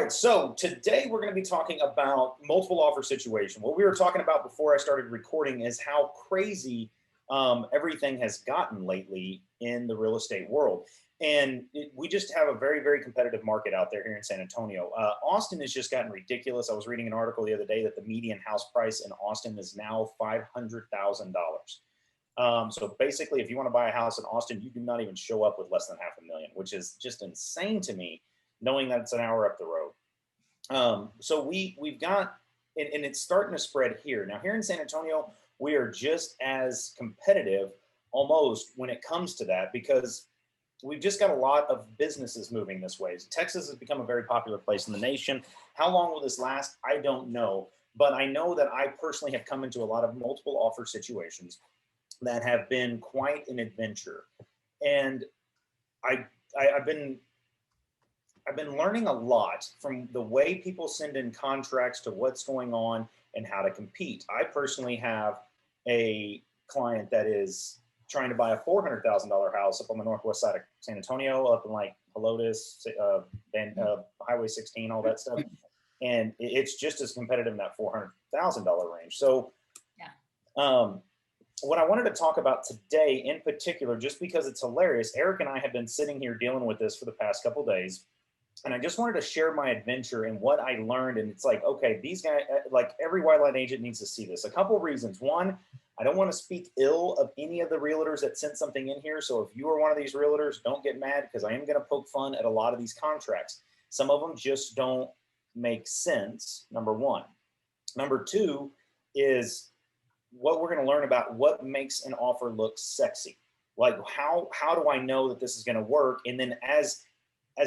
right, so today we're going to be talking about multiple offer situation. What we were talking about before I started recording is how crazy everything has gotten lately in the real estate world. And we just have a very, very competitive market out there here in San Antonio. Austin has just gotten ridiculous. I was reading an article the other day that the median house price in Austin is now $500,000. So basically, if you want to buy a house in Austin, you do not even show up with less than 500,000, which is just insane to me, knowing that it's an hour up the road. So we've got, and it's starting to spread here. Now here in San Antonio, we are just as competitive almost when it comes to that because we've just got a lot of businesses moving this way. Texas has become a very popular place in the nation. How long will this last? I don't know. But I know that I personally have come into a lot of multiple offer situations that have been quite an adventure. And I, I've been learning a lot from the way people send in contracts to what's going on and how to compete. I personally have a client that is trying to buy a $400,000 house up on the northwest side of San Antonio, up in like Helotes, Highway 16, all that stuff. And it's just as competitive in that $400,000 range. So, yeah. What I wanted to talk about today in particular, just because it's hilarious, Eric and I have been sitting here dealing with this for the past couple of days. And I just wanted to share my adventure and what I learned. And it's like, okay, these guys, like every white line agent needs to see this. A couple of reasons. One, I don't want to speak ill of any of the realtors that sent something in here. So if you are one of these realtors, don't get mad because I am going to poke fun at a lot of these contracts. Some of them just don't make sense, number one. Number two is what we're going to learn about what makes an offer look sexy. Like how do I know that this is going to work? And then as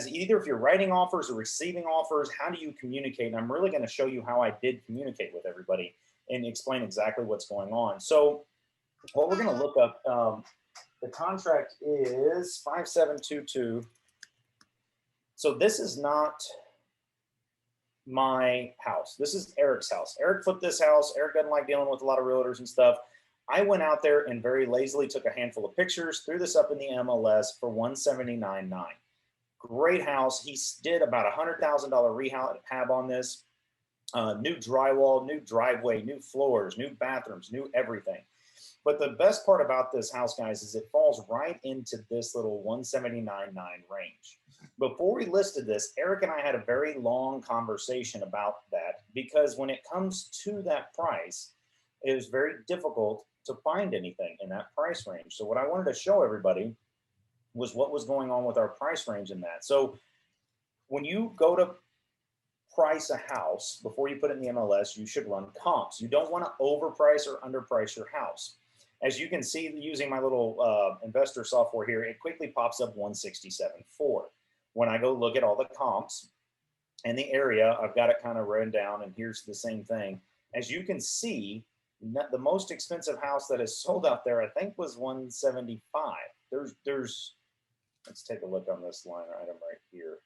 either if you're writing offers or receiving offers, how do you communicate? And I'm really going to show you how I did communicate with everybody and explain exactly what's going on. So what we're going to look up, the contract is 5722. So this is not my house. This is Eric's house. Eric flipped this house. Eric doesn't like dealing with a lot of realtors and stuff. I went out there and very lazily took a handful of pictures, threw this up in the MLS for $179,900. Great house. He did about $100,000 rehab on this. New drywall, new driveway, new floors, new bathrooms, new everything. But the best part about this house, guys, is it falls right into this little $179,900 range. Before we listed this, Eric and I had a very long conversation about that because when it comes to that price, it was very difficult to find anything in that price range. So what I wanted to show everybody was what was going on with our price range in that. So when you go to price a house, before you put it in the MLS, you should run comps. You don't want to overprice or underprice your house. As you can see, using my little investor software here, it quickly pops up 167.4. When I go look at all the comps and the area, I've got it kind of written down, and here's the same thing. As you can see, the most expensive house that is sold out there, I think, was 175. Let's take a look on this line item right here.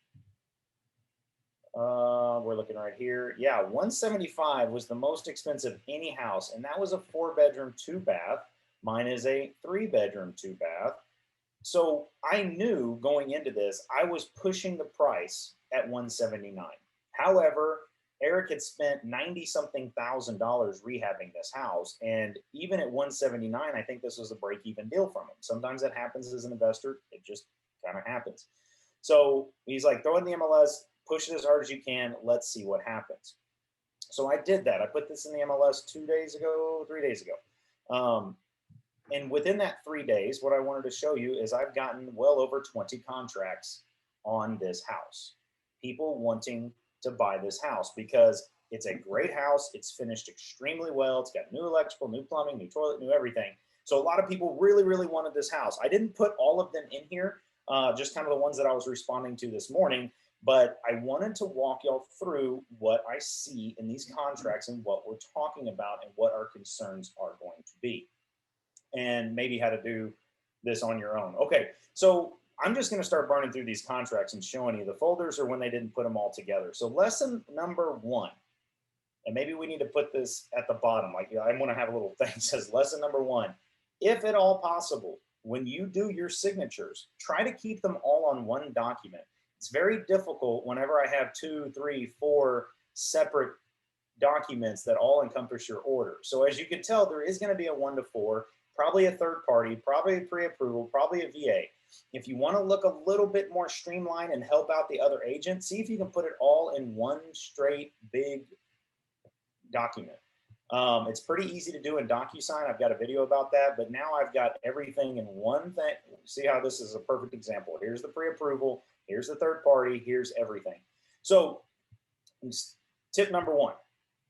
We're looking right here. Yeah, 175 was the most expensive any house, and that was a 4-bedroom, 2-bath. Mine is a 3-bedroom, 2-bath. So I knew going into this, I was pushing the price at 179. However, Eric had spent $90-something thousand rehabbing this house. And even at 179, I think this was a break-even deal from him. Sometimes that happens as an investor. It just kind of happens. So he's like, throw in the MLS, push it as hard as you can. Let's see what happens. So I did that. I put this in the MLS 3 days ago. And within that 3 days, what I wanted to show you is I've gotten well over 20 contracts on this house. People wanting to buy this house because it's a great house. It's finished extremely well. It's got new electrical, new plumbing, new toilet, new everything. So a lot of people really, really wanted this house. I didn't put all of them in here, just kind of the ones that I was responding to this morning. But I wanted to walk y'all through what I see in these contracts and what we're talking about and what our concerns are going to be, and maybe how to do this on your own. Okay, so I'm just going to start burning through these contracts and showing you the folders or when they didn't put them all together. So lesson number 1, and maybe we need to put this at the bottom. Like I want to have a little thing that says lesson number 1, if at all possible, when you do your signatures, try to keep them all on one document. It's very difficult whenever I have 2, 3, 4 separate documents that all encompass your order. So as you can tell, there is going to be a 1 to 4, probably a third party, probably a pre-approval, probably a VA. If you want to look a little bit more streamlined and help out the other agent, see if you can put it all in one straight big document. It's pretty easy to do in DocuSign. I've got a video about that, but now I've got everything in one thing. See how this is a perfect example. Here's the pre-approval, here's the third party, here's everything. So tip number 1,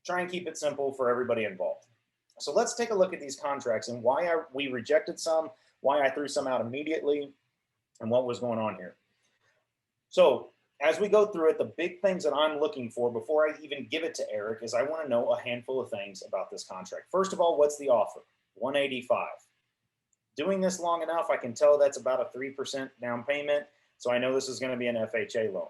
try and keep it simple for everybody involved. So let's take a look at these contracts and why we rejected some, why I threw some out immediately, and what was going on here. So as we go through it, the big things that I'm looking for before I even give it to Eric is I want to know a handful of things about this contract. First of all, what's the offer? 185. Doing this long enough, I can tell that's about a 3% down payment. So I know this is going to be an FHA loan.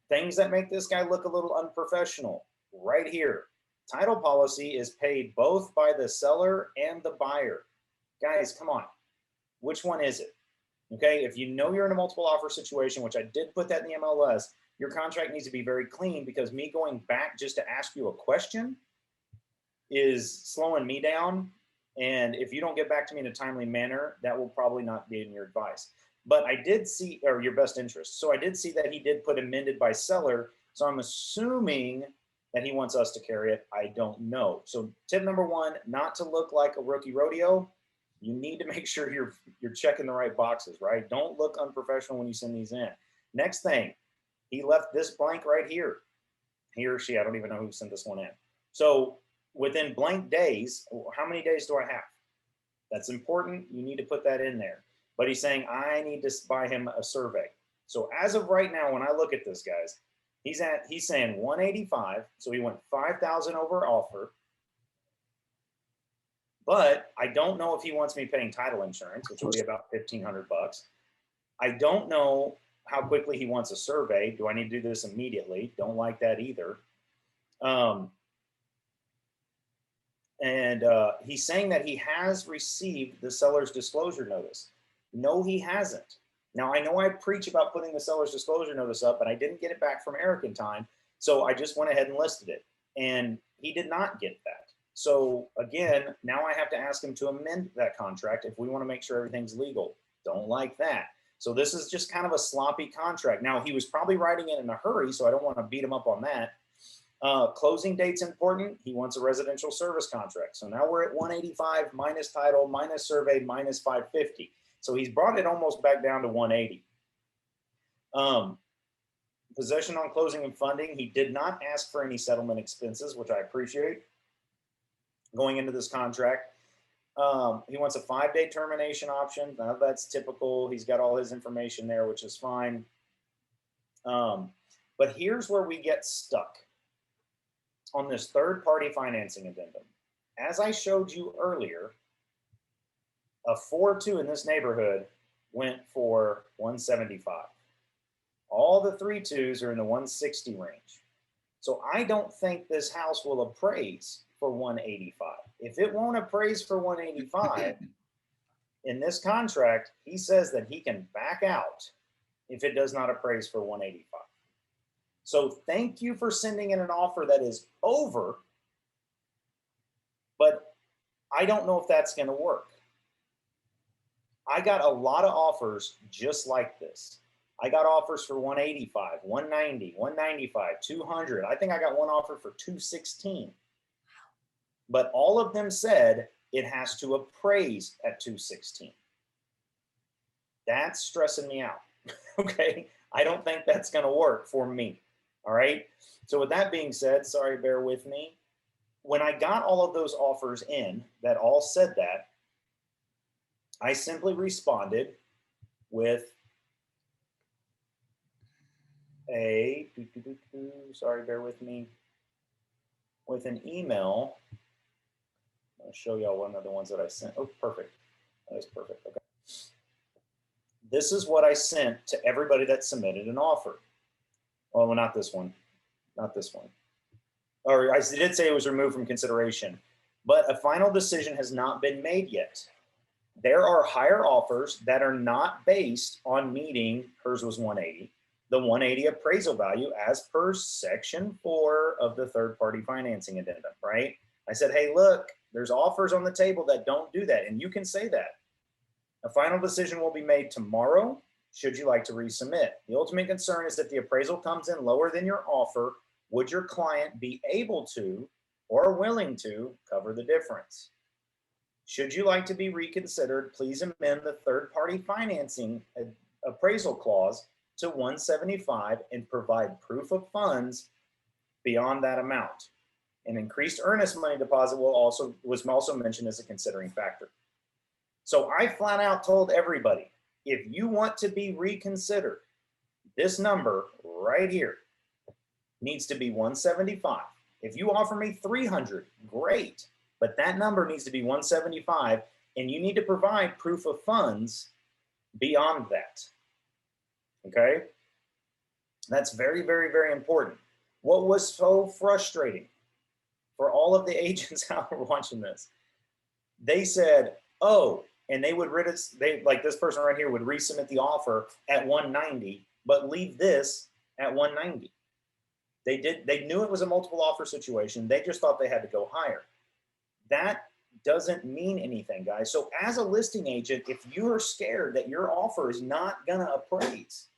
Things that make this guy look a little unprofessional right here. Title policy is paid both by the seller and the buyer. Guys, come on. Which one is it? Okay, if you know you're in a multiple offer situation, which I did put that in the MLS, your contract needs to be very clean, because me going back just to ask you a question is slowing me down. And if you don't get back to me in a timely manner, that will probably not be in your advice. But I did see, or your best interest. So I did see that he did put amended by seller. So I'm assuming that he wants us to carry it. I don't know. So tip number 1, not to look like a rookie rodeo. You need to make sure you're checking the right boxes, right? Don't look unprofessional when you send these in. Next thing, he left this blank right here. He or she, I don't even know who sent this one in. So within blank days, how many days do I have? That's important. You need to put that in there. But he's saying, I need to buy him a survey. So as of right now, when I look at this, guys, he's saying 185. So he went 5,000 over offer. But I don't know if he wants me paying title insurance, which will be about $1,500 bucks. I don't know how quickly he wants a survey. Do I need to do this immediately? Don't like that either. He's saying that he has received the seller's disclosure notice. No, he hasn't. Now, I know I preach about putting the seller's disclosure notice up, but I didn't get it back from Eric in time. So I just went ahead and listed it. And he did not get that. So again, now I have to ask him to amend that contract if we want to make sure everything's legal. Don't like that. So this is just kind of a sloppy contract. Now, he was probably writing it in a hurry, so I don't want to beat him up on that. Closing date's important. He wants a residential service contract. So now we're at 185 minus title, minus survey, minus 550. So he's brought it almost back down to 180. Possession on closing and funding. He did not ask for any settlement expenses, which I appreciate. Going into this contract, he wants a 5-day termination option. Now that's typical. He's got all his information there, which is fine. But here's where we get stuck on this third-party financing addendum. As I showed you earlier, a 4-2 in this neighborhood went for 175. All the 3-2s are in the 160 range. So I don't think this house will appraise for 185. If it won't appraise for 185, in this contract, he says that he can back out if it does not appraise for 185. So thank you for sending in an offer that is over, but I don't know if that's going to work. I got a lot of offers just like this. I got offers for 185, 190, 195, 200. I think I got one offer for 216. But all of them said it has to appraise at 216. That's stressing me out. Okay, I don't think that's going to work for me. All right. So with that being said, sorry, bear with me. When I got all of those offers in that all said that, I simply responded with sorry, bear with me, with an email. I'll show y'all one of the ones that I sent. Oh, perfect. That is perfect. Okay. This is what I sent to everybody that submitted an offer. Well, not this one. Not this one. Or I did say it was removed from consideration, but a final decision has not been made yet. There are higher offers that are not based on meeting, hers was 180, the 180 appraisal value as per section 4 of the third party financing addendum, right? I said, hey, look, there's offers on the table that don't do that. And you can say that. A final decision will be made tomorrow should you like to resubmit. The ultimate concern is if the appraisal comes in lower than your offer, would your client be able to or willing to cover the difference? Should you like to be reconsidered, please amend the third party financing appraisal clause to 175 and provide proof of funds beyond that amount. An increased earnest money deposit was also mentioned as a considering factor. So I flat out told everybody, if you want to be reconsidered, this number right here needs to be 175. If you offer me 300, great, but that number needs to be 175, and you need to provide proof of funds beyond that. Okay? That's very, very, very important. What was so frustrating for all of the agents out there watching this, they said, oh, and they would like this person right here would resubmit the offer at 190, but leave this at 190. They knew it was a multiple offer situation. They just thought they had to go higher. That doesn't mean anything, guys. So as a listing agent, if you're scared that your offer is not gonna appraise,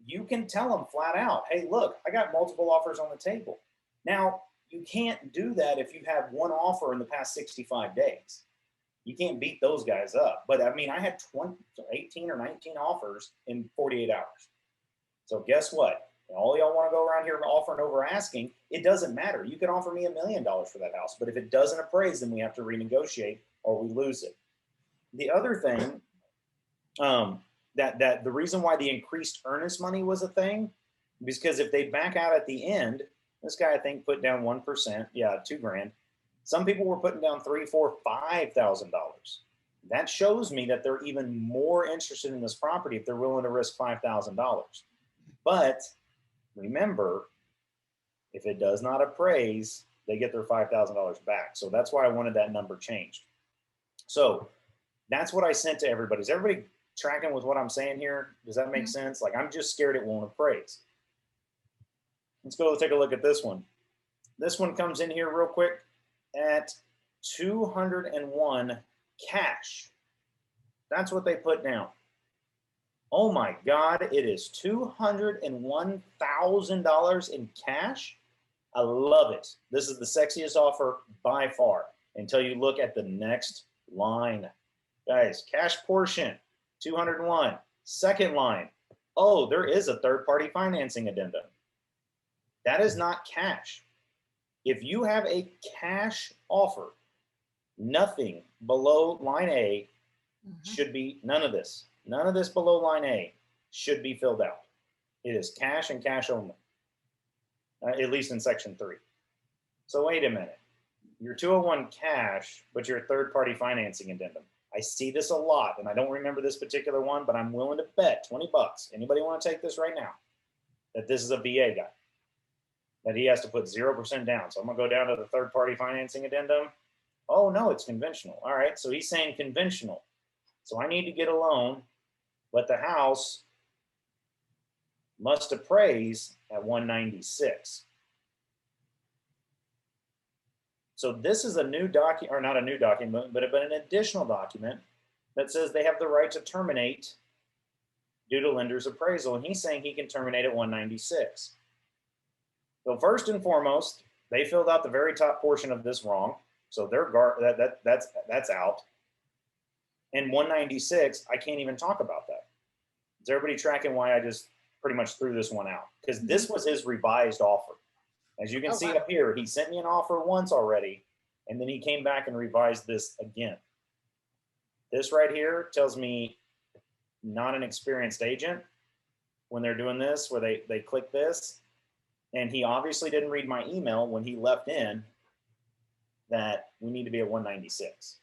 you can tell them flat out, hey, look, I got multiple offers on the table. Now, you can't do that if you have one offer in the past 65 days. You can't beat those guys up. But I mean, I had 18 or 19 offers in 48 hours. So guess what? All y'all want to go around here offering over asking, it doesn't matter. You can offer me $1 million for that house, but if it doesn't appraise, then we have to renegotiate or we lose it. The other thing, that the reason why the increased earnest money was a thing, because if they back out at the end, this guy I think put down 1%, yeah, $2,000. Some people were putting down $3,000, $4,000, $5,000. That shows me that they're even more interested in this property if they're willing to risk $5,000. But remember, if it does not appraise, they get their $5,000 back. So that's why I wanted that number changed. So that's what I sent to everybody. Is everybody tracking with what I'm saying here? Does that make sense? Like, I'm just scared it won't appraise. Let's go take a look at this one. This one comes in here real quick at 201 cash. That's what they put down. Oh my God, it is $201,000 in cash. I love it. This is the sexiest offer by far until you look at the next line. Guys, cash portion, 201. Second line, oh, there is a third-party financing addendum. That is not cash. If you have a cash offer, nothing below line A should be, none of this below line A should be filled out. It is cash and cash only, at least in section 3. So wait a minute. You're 201 cash, but you're a third-party financing addendum. I see this a lot, and I don't remember this particular one, but I'm willing to bet 20 bucks. Anybody want to take this right now? That this is a VA guy, that he has to put 0% down. So I'm gonna go down to the third-party financing addendum. Oh no, it's conventional. All right, so he's saying conventional. So I need to get a loan, but the house must appraise at 196. So this is a new document, or not a new document, but an additional document that says they have the right to terminate due to lender's appraisal. And he's saying he can terminate at 196. So first and foremost, they filled out the very top portion of this wrong. So they're that's out. And 196, I can't even talk about that. Is everybody tracking why I just pretty much threw this one out? Because this was his revised offer. As you can see up here, he sent me an offer once already, and then he came back and revised this again. This right here tells me not an experienced agent when they're doing this, where they click this. And he obviously didn't read my email when he left in that we need to be at 196.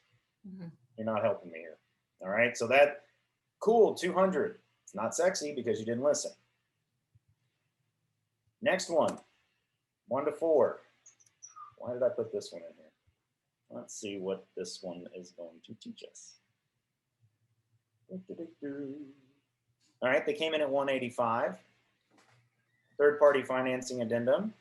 You're not helping me here. All right, so that, cool, 200. It's not sexy because you didn't listen. Next one, 1 to 4. Why did I put this one in here? Let's see what this one is going to teach us. All right, they came in at 185. Third-party financing addendum,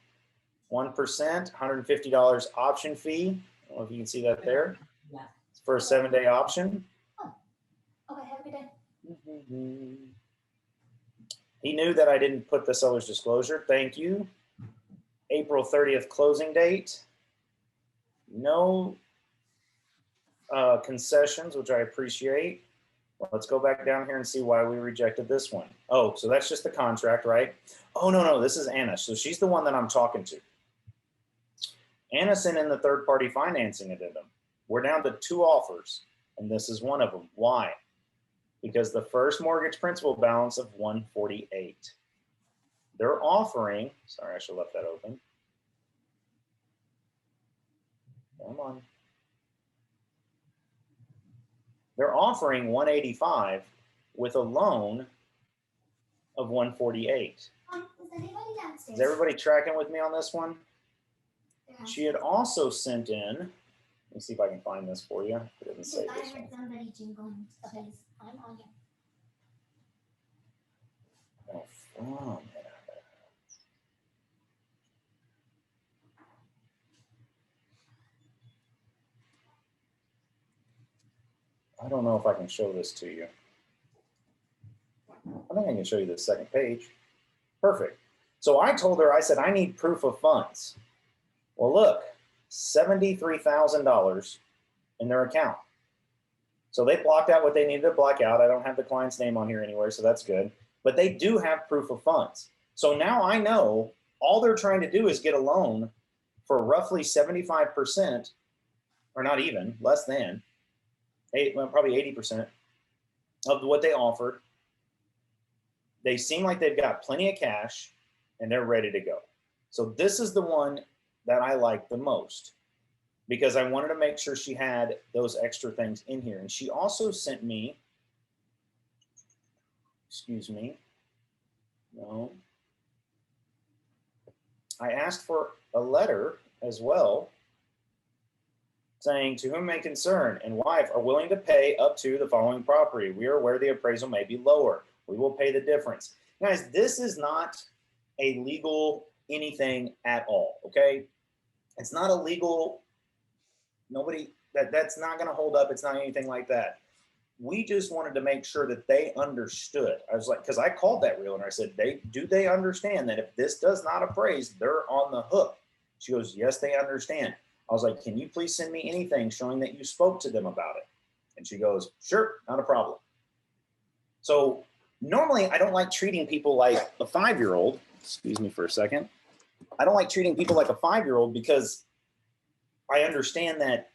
1%, $150 option fee. I don't know if you can see that there. Yeah. It's for a 7-day option. Oh, okay, have a good day. He knew that I didn't put the seller's disclosure. Thank you. April 30th closing date. No concessions, which I appreciate. Well, let's go back down here and see why we rejected this one. Oh, so that's just the contract, right? Oh, no, this is Anna. So she's the one that I'm talking to. Anna sent in the third-party financing addendum. We're down to 2 offers, and this is one of them. Why? Because the first mortgage principal balance of $148. They're offering, sorry, I should have left that open. Come on. They're offering $185 with a loan of $148. Is anybody downstairs? Is everybody tracking with me on this one? Yeah. She had also sent in, let me see if I can find this for you. It didn't say I this heard one. somebody jingling. Okay, I'm on you. Oh, from it. I don't know if I can show this to you. I think I can show you the second page. Perfect. So I told her, I said, I need proof of funds. Well, look, $73,000 in their account. So they blocked out what they needed to block out. I don't have the client's name on here anywhere, so that's good. But they do have proof of funds. So now I know all they're trying to do is get a loan for roughly 75%, or not even, less than, probably 80% of what they offered. They seem like they've got plenty of cash and they're ready to go. So this is the one that I like the most because I wanted to make sure she had those extra things in here. And she also sent me, excuse me, no, I asked for a letter as well saying, to whom may concern and wife are willing to pay up to the following property. We are aware the appraisal may be lower. We will pay the difference. Guys, this is not a legal anything at all, okay? It's not a legal, that's not gonna hold up. It's not anything like that. We just wanted to make sure that they understood. I was like, because I called that realtor. I said, do they understand that if this does not appraise, they're on the hook? She goes, yes, they understand. I was like, can you please send me anything showing that you spoke to them about it? And she goes, sure, not a problem. So normally I don't like treating people like a 5-year-old. Excuse me for a second. I don't like treating people like a 5-year-old because I understand that,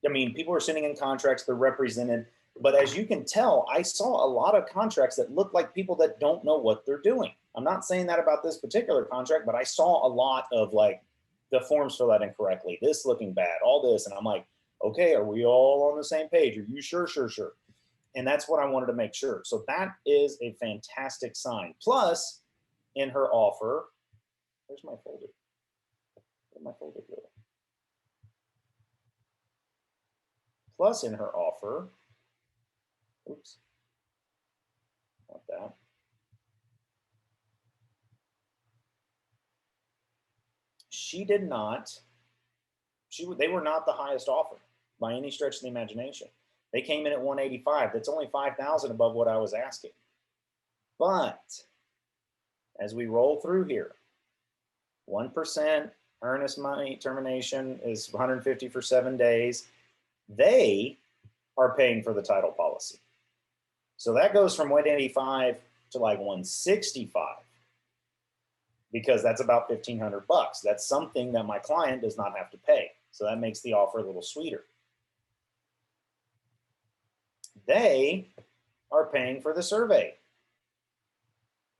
I mean, people are sitting in contracts, they're represented. But as you can tell, I saw a lot of contracts that look like people that don't know what they're doing. I'm not saying that about this particular contract, but I saw a lot of like the forms filled out incorrectly, this looking bad, all this. And I'm like, okay, are we all on the same page? Are you sure? Sure, sure. And that's what I wanted to make sure. So that is a fantastic sign. Plus, in her offer, where's my folder? Where'd my folder go? Plus, in her offer, oops, not that. She did not, they were not the highest offer by any stretch of the imagination. They came in at 185. That's only 5,000 above what I was asking. But as we roll through here, 1% earnest money termination is 150 for 7 days. They are paying for the title policy. So that goes from 185 to like 165 because that's about $1,500. That's something that my client does not have to pay. So that makes the offer a little sweeter. They are paying for the survey.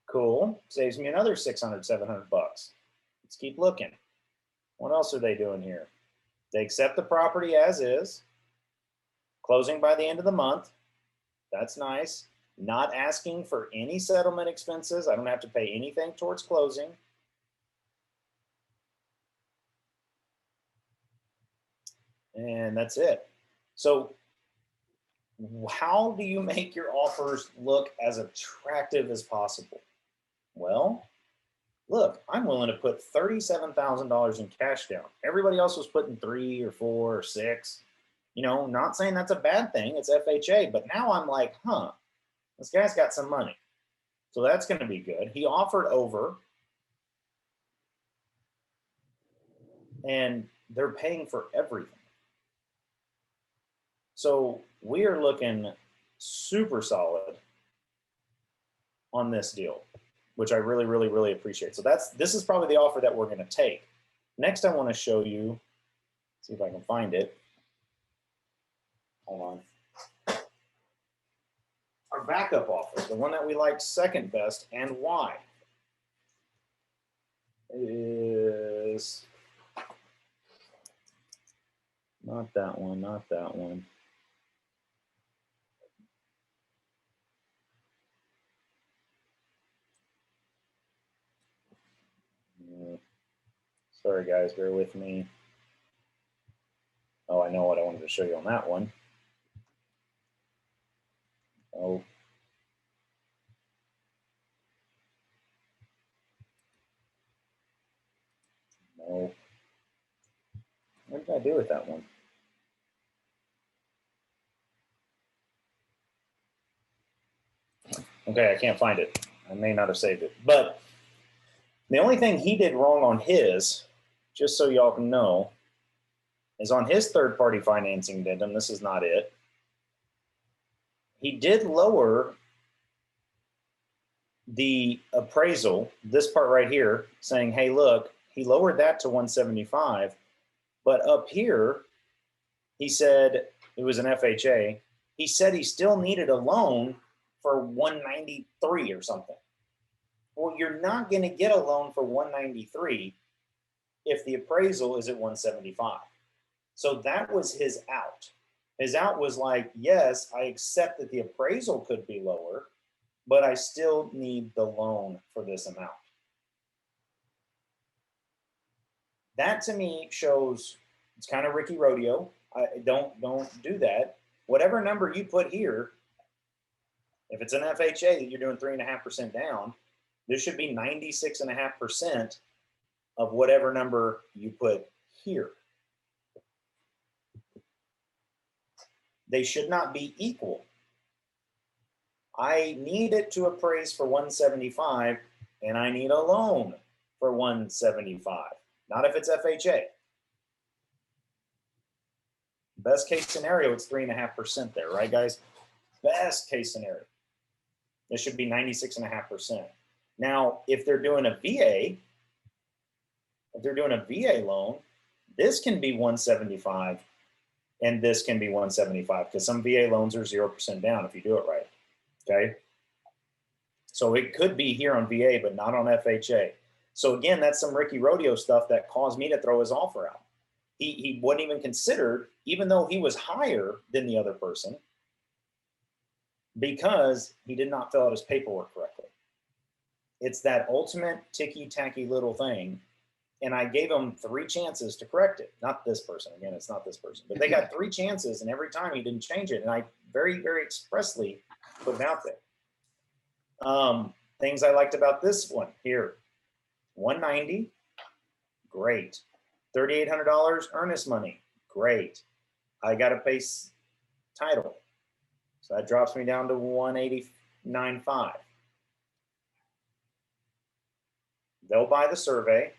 Cool, saves me another 600, 700 bucks. Let's keep looking. What else are they doing here? They accept the property as is, closing by the end of the month. That's nice. Not asking for any settlement expenses. I don't have to pay anything towards closing. And that's it. So how do you make your offers look as attractive as possible? Well, look, I'm willing to put $37,000 in cash down. Everybody else was putting 3 or 4 or 6. You know, not saying that's a bad thing. It's FHA, but now I'm like, huh, this guy's got some money. So that's going to be good. He offered over, and they're paying for everything. So we are looking super solid on this deal, which I really, really, really appreciate. So this is probably the offer that we're going to take. Next, I want to show you, see if I can find it. Hold on. Our backup offer, the one that we liked second best, and why, is not that one, not that one. Sorry guys, bear with me. Oh, I know what I wanted to show you on that one. Oh. No. What did I do with that one? Okay, I can't find it. I may not have saved it. But the only thing he did wrong on his, just so y'all can know, is on his third-party financing addendum, this is not it. He did lower the appraisal, this part right here, saying, hey, look, he lowered that to 175, but up here, he said, it was an FHA, he said he still needed a loan for 193 or something. Well, you're not going to get a loan for 193 if the appraisal is at 175. So that was his out. His out was like, yes, I accept that the appraisal could be lower, but I still need the loan for this amount. That to me shows it's kind of Ricky Rodeo. Don't do that. Whatever number you put here, if it's an FHA that you're doing 3.5% down, this should be 96.5% of whatever number you put here. They should not be equal. I need it to appraise for 175, and I need a loan for 175. Not if it's FHA. Best case scenario, it's 3.5% there, right, guys? Best case scenario. It should be 96.5%. Now, if they're doing a VA, loan, this can be 175, and this can be 175 because some VA loans are 0% down if you do it right. Okay. So it could be here on VA, but not on FHA. So again, that's some Ricky Rodeo stuff that caused me to throw his offer out. He wasn't even considered, even though he was higher than the other person, because he did not fill out his paperwork correctly. It's that ultimate ticky-tacky little thing. And I gave him 3 chances to correct it. Not this person. Again, it's not this person. But they got 3 chances, and every time he didn't change it. And I very, very expressly put it out there. Things I liked about this one here. 190, great. $3,800 earnest money, great. I got to pay title. So that drops me down to 189.5. They'll buy the survey.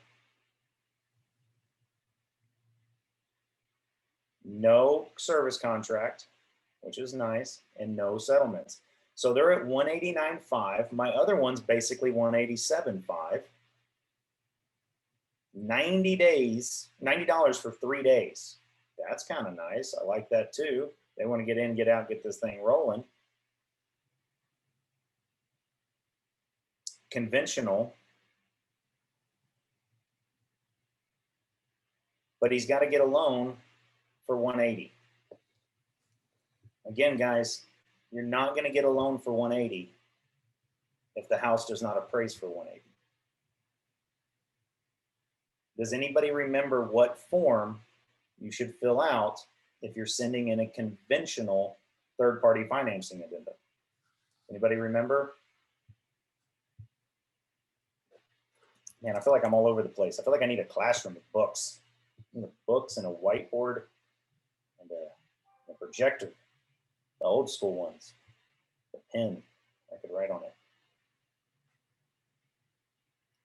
No service contract, which is nice, and no settlements. So they're at 189.5. My other one's basically 187.5. 90 days, $90 for 3 days. That's kind of nice. I like that too. They want to get in, get out, get this thing rolling. Conventional. But he's got to get a loan for 180. Again, guys, you're not going to get a loan for 180 if the house does not appraise for 180. Does anybody remember what form you should fill out if you're sending in a conventional third-party financing addendum? Anybody remember? Man, I feel like I'm all over the place. I feel like I need a classroom with books. I need books and a whiteboard and a projector, the old school ones, the pen. I could write on it.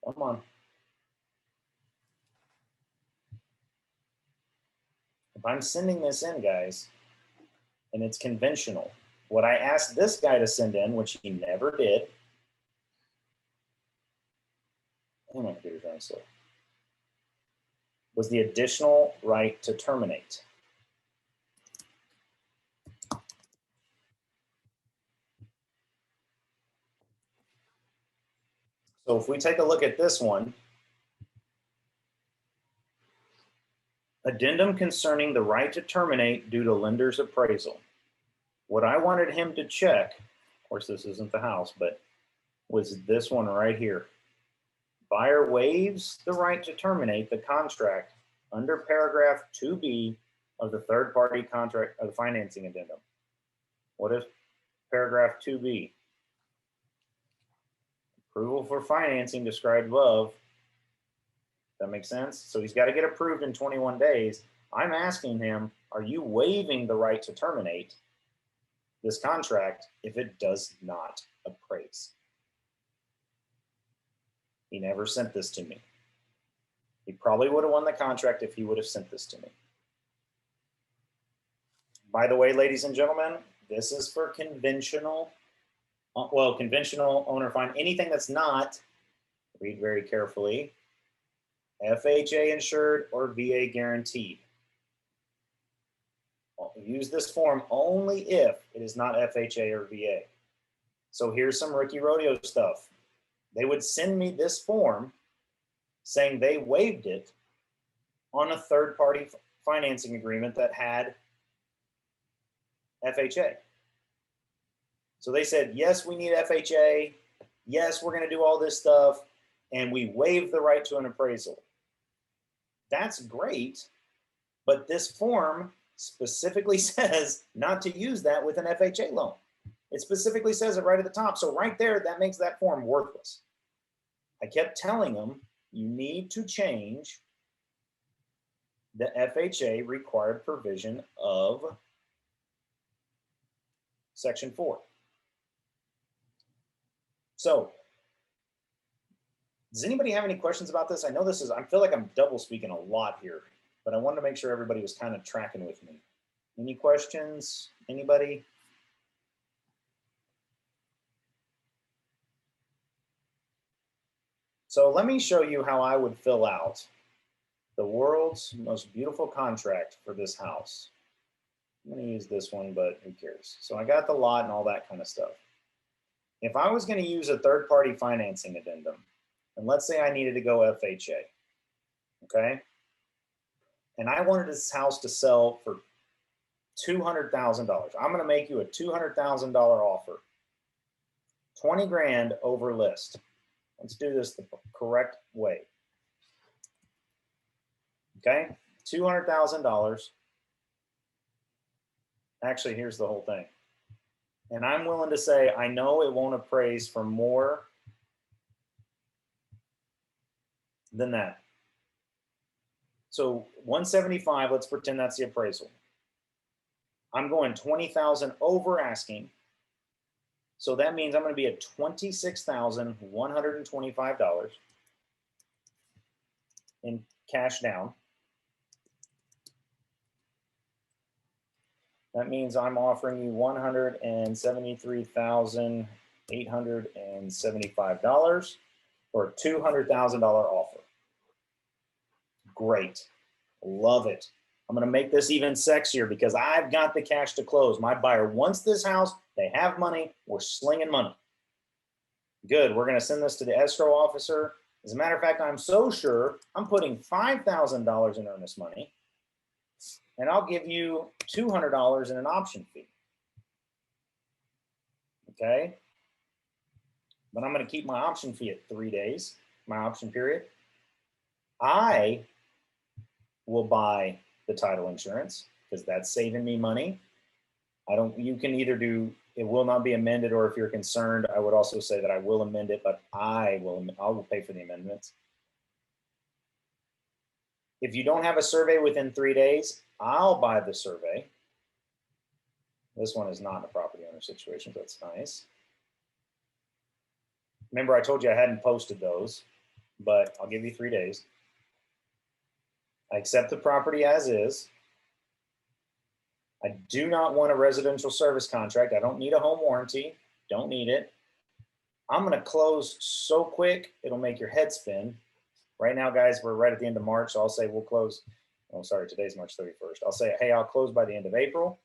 Come on. If I'm sending this in, guys, and it's conventional, what I asked this guy to send in, which he never did. Oh, my computer's running slow. Was the additional right to terminate. So if we take a look at this one, addendum concerning the right to terminate due to lender's appraisal. What I wanted him to check, of course this isn't the house, but was this one right here. Buyer waives the right to terminate the contract under paragraph 2B of the third party contract of the financing addendum. What is paragraph 2B? Approval for financing described above. That makes sense? So he's got to get approved in 21 days. I'm asking him, are you waiving the right to terminate this contract if it does not appraise? He never sent this to me. He probably would have won the contract if he would have sent this to me. By the way, ladies and gentlemen, this is for conventional, conventional owner fine. Anything that's not, read very carefully, FHA insured or VA guaranteed. Use this form only if it is not FHA or VA. So here's some rookie rodeo stuff. They would send me this form saying they waived it on a third-party financing agreement that had FHA. So they said, yes, we need FHA. Yes, we're going to do all this stuff. And we waive the right to an appraisal. That's great. But this form specifically says not to use that with an FHA loan. It specifically says it right at the top. So right there, that makes that form worthless. I kept telling them, you need to change the FHA required provision of Section 4. So, does anybody have any questions about this? I know this is, I feel like I'm double speaking a lot here, but I wanted to make sure everybody was kind of tracking with me. Any questions? Anybody? So let me show you how I would fill out the world's most beautiful contract for this house. I'm going to use this one, but who cares? So I got the lot and all that kind of stuff. If I was going to use a third-party financing addendum, and let's say I needed to go FHA, okay? And I wanted this house to sell for $200,000. I'm going to make you a $200,000 offer. 20 grand over list. Let's do this the correct way. Okay, $200,000. Actually, here's the whole thing. And I'm willing to say, I know it won't appraise for more than that. So 175, let's pretend that's the appraisal. I'm going 20,000 over asking. So that means I'm going to be at $26,125 in cash down. That means I'm offering you $173,875 for a $200,000 offer. Great. Love it. I'm going to make this even sexier because I've got the cash to close. My buyer wants this house. They have money. We're slinging money. Good. We're going to send this to the escrow officer. As a matter of fact, I'm so sure I'm putting $5,000 in earnest money, and I'll give you $200 in an option fee. Okay. But I'm going to keep my option fee at 3 days, my option period. I will buy the title insurance because that's saving me money. You can either do, it will not be amended, or if you're concerned, I would also say that I will amend it, but I will pay for the amendments. If you don't have a survey within 3 days, I'll buy the survey. This one is not a property owner situation, that's nice. Remember, I told you I hadn't posted those, but I'll give you 3 days. I accept the property as is. I do not want a residential service contract. I don't need a home warranty. Don't need it. I'm going to close so quick, it'll make your head spin. Right now, guys, we're right at the end of March, so I'll say we'll close. Oh, sorry, today's March 31st. I'll say, hey, I'll close by the end of April.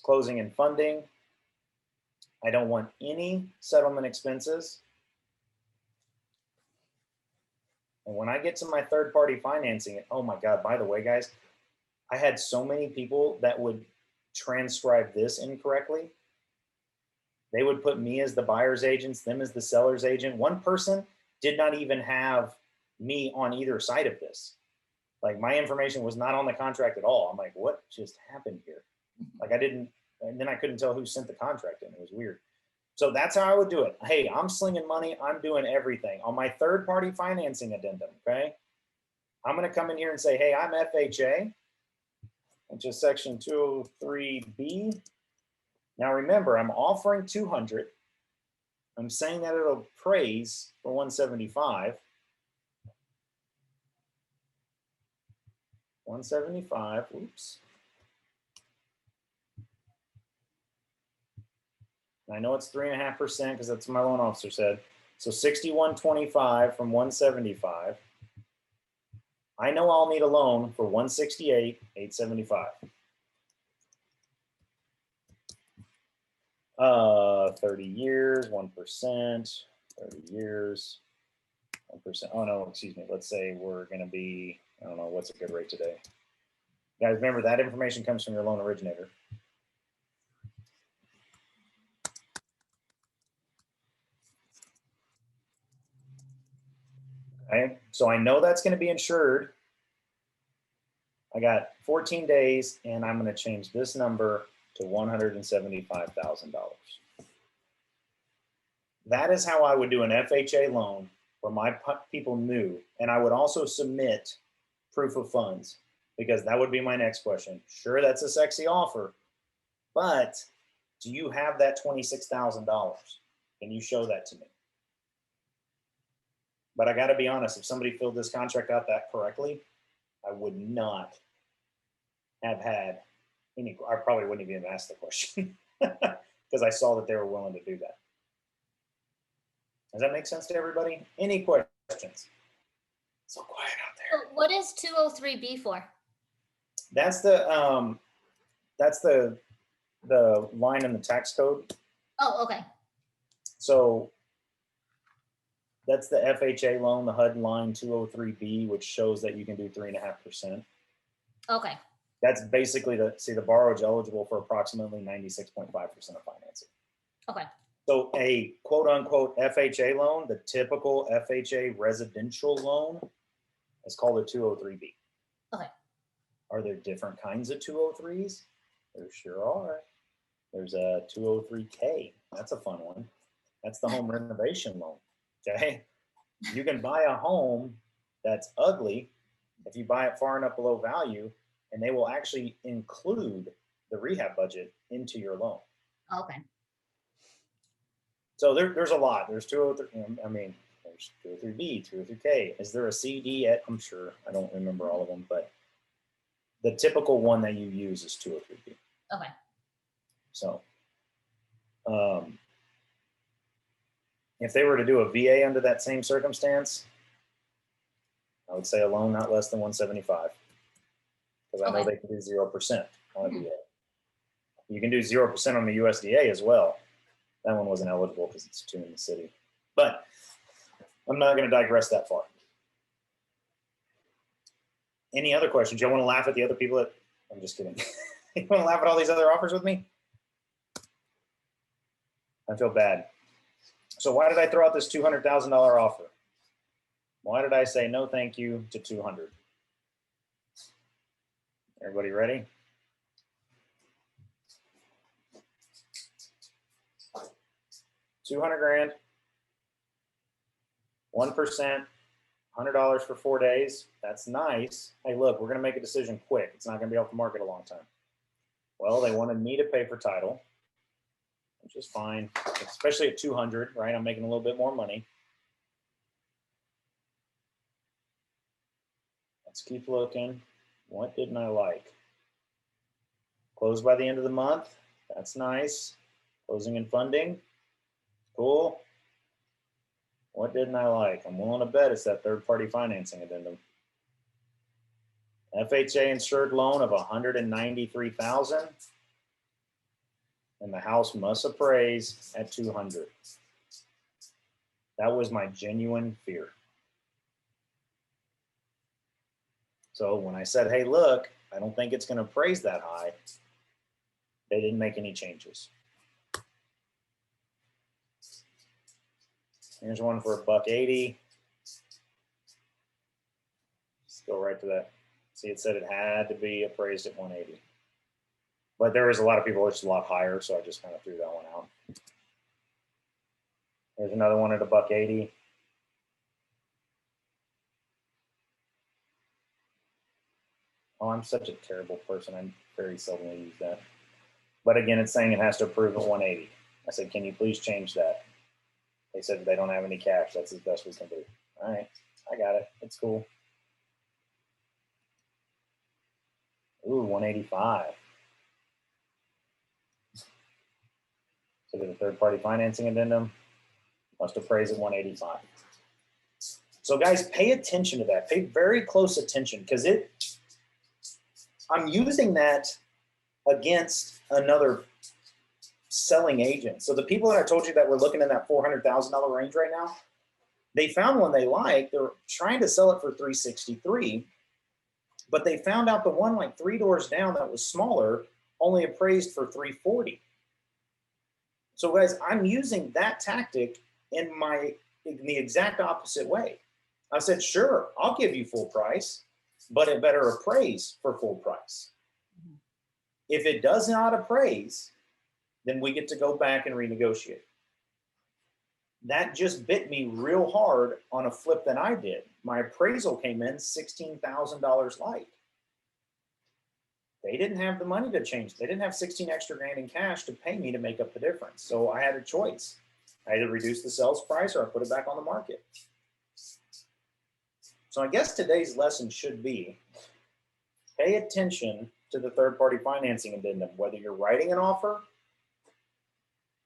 Closing and funding. I don't want any settlement expenses. And when I get to my third-party financing, oh my God, by the way, guys, I had so many people that would transcribe this incorrectly. They would put me as the buyer's agent, them as the seller's agent. One person did not even have me on either side of this. Like my information was not on the contract at all. I'm like, what just happened here? Like I didn't, and then I couldn't tell who sent the contract in. It was weird. So that's how I would do it. Hey, I'm slinging money. I'm doing everything on my third-party financing addendum, okay? I'm gonna come in here and say, hey, I'm FHA, which is section 203B. Now remember, I'm offering 200. I'm saying that it'll appraise for 175. 175, oops. I know it's 3.5% because that's what my loan officer said. So 6125 from 175. I know I'll need a loan for 168,875. 30 years, 1%, 30 years, 1%. Oh no, excuse me. Let's say we're going to be, I don't know, what's a good rate today? Guys, remember that information comes from your loan originator. Okay, so I know that's going to be insured. I got 14 days and I'm going to change this number to $175,000. That is how I would do an FHA loan where my people knew, and I would also submit proof of funds because that would be my next question. Sure, that's a sexy offer, but do you have that $26,000? Can you show that to me? But I got to be honest, if somebody filled this contract out that correctly, I would not have had any, I probably wouldn't even ask the question because I saw that they were willing to do that. Does that make sense to everybody? Any questions? So quiet out there. What is 203B for? That's the line in the tax code. Oh, okay. So that's the FHA loan, the HUD line 203B, which shows that you can do 3.5%. Okay. That's basically the borrower's eligible for approximately 96.5% of financing. Okay. So a quote unquote FHA loan, the typical FHA residential loan is called a 203B. Okay. Are there different kinds of 203s? There sure are. There's a 203K. That's a fun one. That's the home renovation loan. Okay. You can buy a home that's ugly if you buy it far enough below value, and they will actually include the rehab budget into your loan. Okay. So there's a lot. There's 203. I mean, there's 203B, 203K. Is there a CD? I'm sure. I don't remember all of them, but the typical one that you use is 203B. Okay. So, if they were to do a VA under that same circumstance, I would say a loan not less than 175, because I know they can do 0% on a VA. You can do 0% on the USDA as well. That one wasn't eligible because it's too in the city. But I'm not going to digress that far. Any other questions? You want to laugh at the other people that, I'm just kidding. You want to laugh at all these other offers with me? I feel bad. So why did I throw out this $200,000 offer? Why did I say no thank you to 200? Everybody ready? $200,000, 1%, $100 for 4 days. That's nice. Hey, look, we're going to make a decision quick. It's not going to be off the market a long time. Well, they wanted me to pay for title, which is fine, especially at 200, right? I'm making a little bit more money. Let's keep looking. What didn't I like? Close by the end of the month. That's nice. Closing and funding. Cool. What didn't I like? I'm willing to bet it's that third-party financing addendum. FHA insured loan of $193,000, and the house must appraise at 200. That was my genuine fear. So when I said, hey, look, I don't think it's going to appraise that high, they didn't make any changes. Here's one for $180. Let's go right to that. See, it said it had to be appraised at 180. But there was a lot of people which is a lot higher, so I just kind of threw that one out. There's another one at $180. Oh, I'm such a terrible person. I very seldomly use that. But again, it's saying it has to approve at 180. I said, can you please change that? They said they don't have any cash. That's as best we can do. All right, I got it. It's cool. Ooh, 185. So the third-party financing addendum must appraise at 185. So guys, pay attention to that. Pay very close attention because I'm using that against another selling agent. So the people that I told you that were looking in that $400,000 range right now, they found one they like. They're trying to sell it for $363,000, but they found out the one like 3 doors down that was smaller only appraised for $340,000. So guys, I'm using that tactic in the exact opposite way. I said, sure, I'll give you full price, but it better appraise for full price. If it does not appraise, then we get to go back and renegotiate. That just bit me real hard on a flip that I did. My appraisal came in $16,000 light. They didn't have the money to change. They didn't have 16 extra grand in cash to pay me to make up the difference. So I had a choice. I either reduce the sales price or I put it back on the market. So I guess today's lesson should be pay attention to the third-party financing addendum, whether you're writing an offer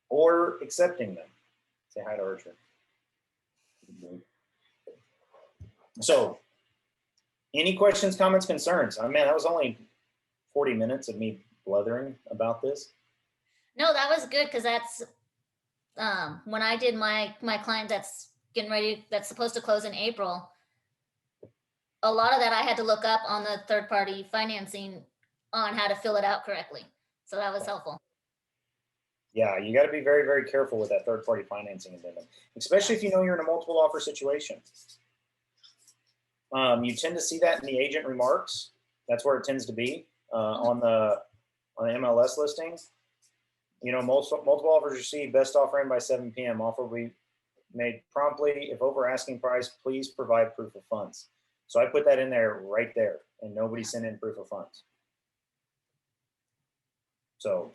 or accepting them. Say hi to Archer. So any questions, comments, concerns? I mean, that was only 40 minutes of me blethering about this. No, that was good because that's when I did my client that's getting ready, that's supposed to close in April. A lot of that I had to look up on the third party financing on how to fill it out correctly. So that was helpful. Yeah, you got to be very, very careful with that third party financing addendum, especially if you know you're in a multiple offer situation. You tend to see that in the agent remarks. That's where it tends to be on the MLS listing. You know, multiple offers received, best offer in by 7 p.m. Offer will be made promptly. If over asking price, please provide proof of funds. So I put that in there right there, and nobody sent in proof of funds. So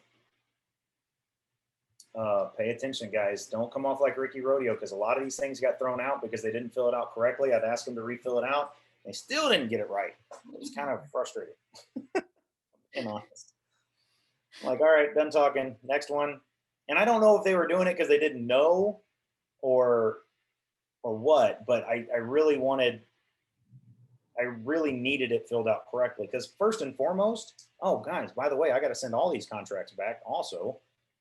pay attention, guys. Don't come off like Ricky Rodeo, because a lot of these things got thrown out because they didn't fill it out correctly. I'd ask them to refill it out. They still didn't get it right. It was kind of frustrating. Being honest. Like, all right, done talking. Next one. And I don't know if they were doing it because they didn't know or what, but I really needed it filled out correctly. Because first and foremost, oh guys, by the way, I got to send all these contracts back also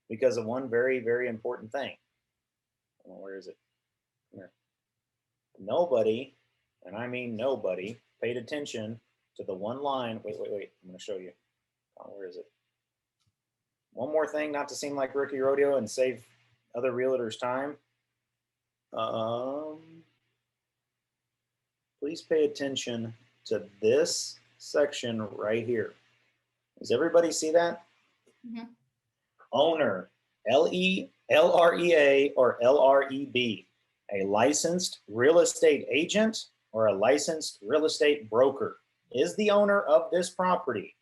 because of one very, very important thing. Where is it? Here. Nobody, and I mean nobody, paid attention to the one line. Wait. I'm going to show you. Where is it? One more thing, not to seem like Ricky Rodeo and save other realtors time. Please pay attention to this section right here. Does everybody see that? Mm-hmm. Owner, LREA or LREB, a licensed real estate agent or a licensed real estate broker is the owner of this property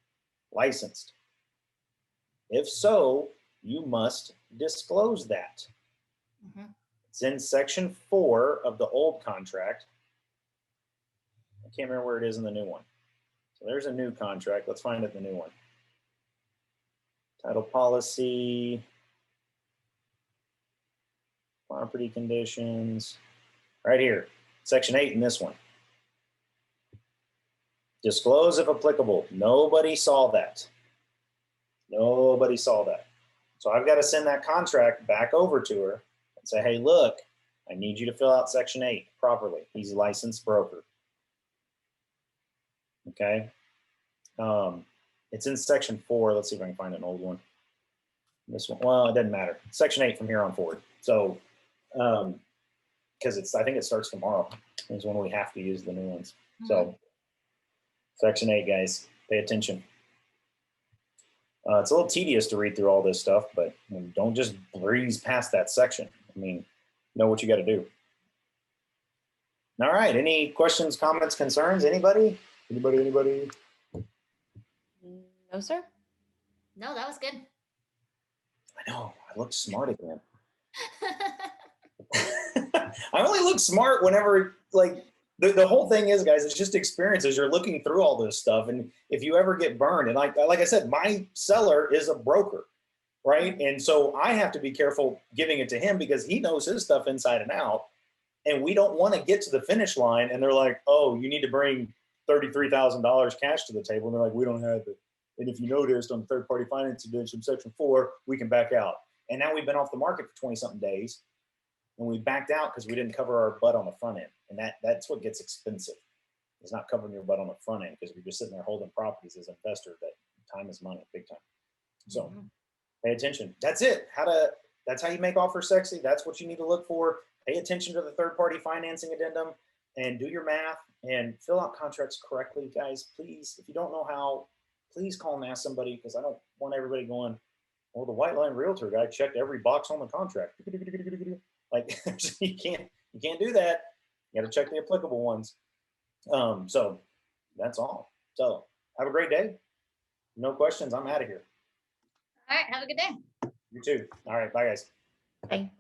licensed? If so, you must disclose that. Mhm. It's in section 4 of the old contract. I can't remember where it is in the new one. So there's a new contract. Let's find it in the new one. Title policy, property conditions, right here, section 8 in this one. Disclose if applicable. Nobody saw that. Nobody saw that. So I've got to send that contract back over to her and say, hey, look, I need you to fill out section 8 properly. He's a licensed broker. Okay. It's in section 4. Let's see if I can find an old one. This one, well, it doesn't matter. Section 8 from here on forward. So, because I think it starts tomorrow is when we have to use the new ones. So, section 8, guys, pay attention. It's a little tedious to read through all this stuff, but don't just breeze past that section. I mean, know what you got to do. All right. Any questions, comments, concerns? Anybody? Anybody? No, sir. No, that was good. I know. I look smart again. I only look smart whenever, like, the whole thing is, guys, it's just experiences. You're looking through all this stuff. And if you ever get burned, and like I said, my seller is a broker, right? And so I have to be careful giving it to him because he knows his stuff inside and out. And we don't want to get to the finish line and they're like, oh, you need to bring $33,000 cash to the table. And they're like, we don't have it. And if you noticed on the third party finance edition, section 4, we can back out. And now we've been off the market for 20 something days. And we backed out because we didn't cover our butt on the front end. And that's what gets expensive. It's not covering your butt on the front end because you're just sitting there holding properties as an investor. That time is money, big time. So pay attention. That's it. That's how you make offers sexy. That's what you need to look for. Pay attention to the third-party financing addendum and do your math and fill out contracts correctly, guys. Please, if you don't know how, please call and ask somebody because I don't want everybody going, well, the White Line Realtor guy checked every box on the contract. Like you can't do that. You got to check the applicable ones. So that's all. So have a great day. No questions. I'm out of here. All right. Have a good day. You too. All right. Bye, guys. Bye.